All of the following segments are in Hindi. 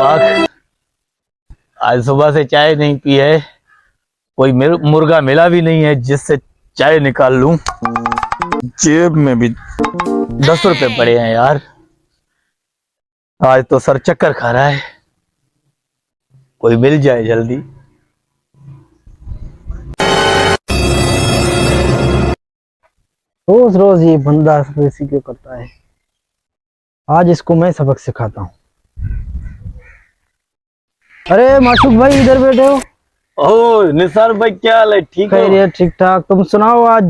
पाक, आज सुबह से चाय नहीं पी है। कोई मुर्गा मिला भी नहीं है जिससे चाय निकाल लूं। जेब में भी 10 रुपए पड़े हैं यार। आज तो सर चक्कर खा रहा है। कोई मिल जाए जल्दी। रोज रोज ये बंदा ऐसी क्यों करता है। आज इसको मैं सबक सिखाता हूँ। अरे मासूक भाई इधर बैठे हो? ओह निसार भाई क्या हाल है? ठीक है? ठीक ठाक। तुम सुनाओ, आज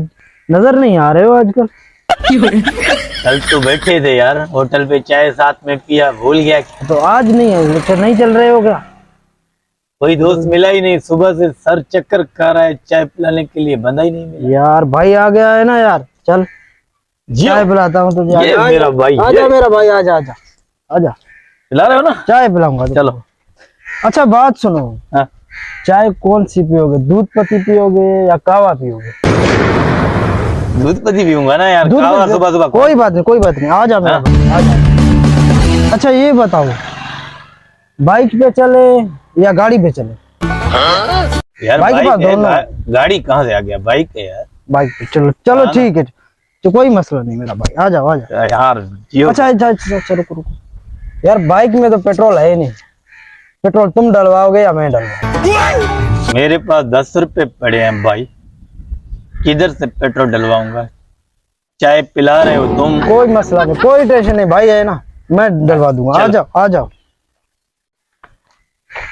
नजर नहीं आ रहे हो आजकल। कल तो बैठे थे यार होटल पे, चाय साथ में पिया, भूल गया। तो आज नहीं है, नहीं चल रहे हो क्या? कोई दोस्त मिला ही नहीं। सुबह से सर चक्कर खा रहा है, चाय पिलाने के लिए बंदा ही नहीं मिला। यार भाई आ गया है ना यार, चल चाय पिलाता हूँ तुझे। मेरा भाई, आजा मेरा भाई, आजा आजा आजा। पिला रहे हो ना? चाय पिलाऊंगा। चलो। अच्छा बात सुनो। हाँ। चाय कौन सी पियोगे, दूध पत्ती पियोगे या कावा पियोगे? दूध पत्ती पीऊंगा ना यार। कावा सुबह सुबह कोई बात नहीं, कोई बात नहीं, आजा मेरा भाई, आजा। अच्छा ये बताओ, बाइक पे चले या गाड़ी पे चले? यार बाइक है, गाड़ी कहाँ से आ गया? बाइक है यार। बाइक पे चलो। चलो ठीक है, तो कोई मसला नहीं मेरा भाई, आ जाओ आ जाओ यार। अच्छा चलो रुको। यार बाइक में तो पेट्रोल है नहीं। पेट्रोल तुम डलवाओगे या मैं डलवाऊंगा? मेरे पास 10 रुपए पड़े हैं भाई, किधर से पेट्रोल डलवाऊंगा? चाय पिला रहे हो तुम। कोई मसला नहीं, कोई टेंशन नहीं भाई, है ना, मैं डलवा दूंगा। आ जाओ आ जाओ।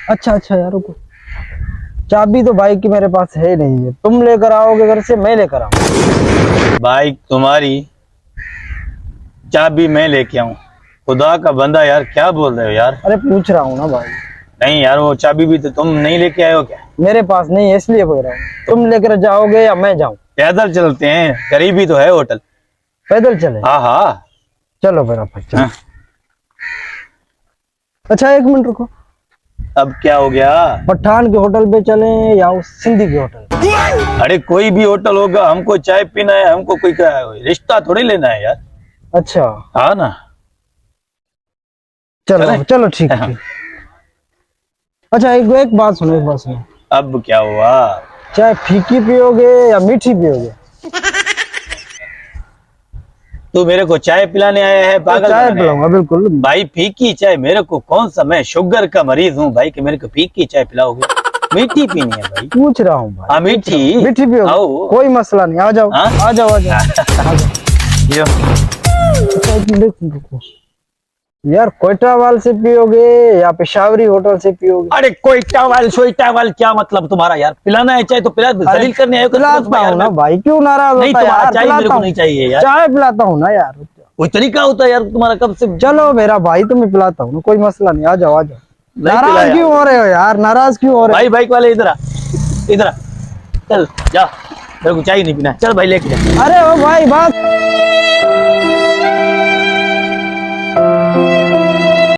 अच्छा यार रुको, चाबी तो बाइक की मेरे पास है नहीं है। तुम लेकर आओगे घर से, मैं लेकर आऊंगा? बाइक तुम्हारी, चाबी मैं लेके आऊं? खुदा का बंदा यार, क्या बोल रहे हो यार? अरे पूछ रहा हूँ ना भाई। नहीं यार, वो चाबी भी तो तुम नहीं लेके आए हो क्या? मेरे पास नहीं है इसलिए बोल रहा हूँ। तुम लेकर जाओगे या मैं जाऊं? पैदल चलते हैं, करीब ही तो है होटल। पैदल चले? हाँ। चलो मेरा भाई चलो। हाँ। अच्छा 1 मिनट रुको। अब क्या हो गया? पठान के होटल पे चले या उस सिंधी के होटल? अरे कोई भी होटल होगा, हमको चाय पीना है, हमको कोई क्या रिश्ता थोड़ी लेना है यार। अच्छा हाँ ना। चलो ठीक है। अच्छा एक बात सुनो, एक बात सुनो। अब क्या हुआ? चाय फीकी पियोगे या मीठी पियोगे? तू मेरे को चाय पिलाने आया है? पागल चाय पिलाऊंगा बिल्कुल भाई। फीकी चाय मेरे को कौन सा, मैं शुगर का मरीज हूँ भाई कि मेरे को फीकी चाय पिलाओगे? मीठी पीनी है भाई। पूछ रहा हूँ भाई। हाँ मीठी पियोगे? कोई मसला नहीं, आ जाओ आ जाओ आ जाओ। रुको यार, कोयटावाल से पियोगे या पेशावरी होटल से पियोगे? अरे कोयटावाल सोयटावाल क्या मतलब तुम्हारा यार? पिलाना है चाय तो पिला, दलील करने आए हो? पिलाता हूँ ना भाई, क्यों नाराज होता है यार? चाय मेरे को नहीं चाहिए यार। चाय पिलाता हूँ ना यार। कोई तरीका होता है यार तुम्हारा कब से? चलो मेरा भाई, तुम्हें पिलाता हूँ ना, कोई मसला नहीं, आ जाओ आ जाओ। नाराज क्यों हो रहे हो यार? नाराज क्यों हो रहे हो भाई? बाइक वाले इधर आ, इधर आ। चल जा, मेरे को चाय नहीं पीना। चल भाई लेके जा। अरे ओ भाई बात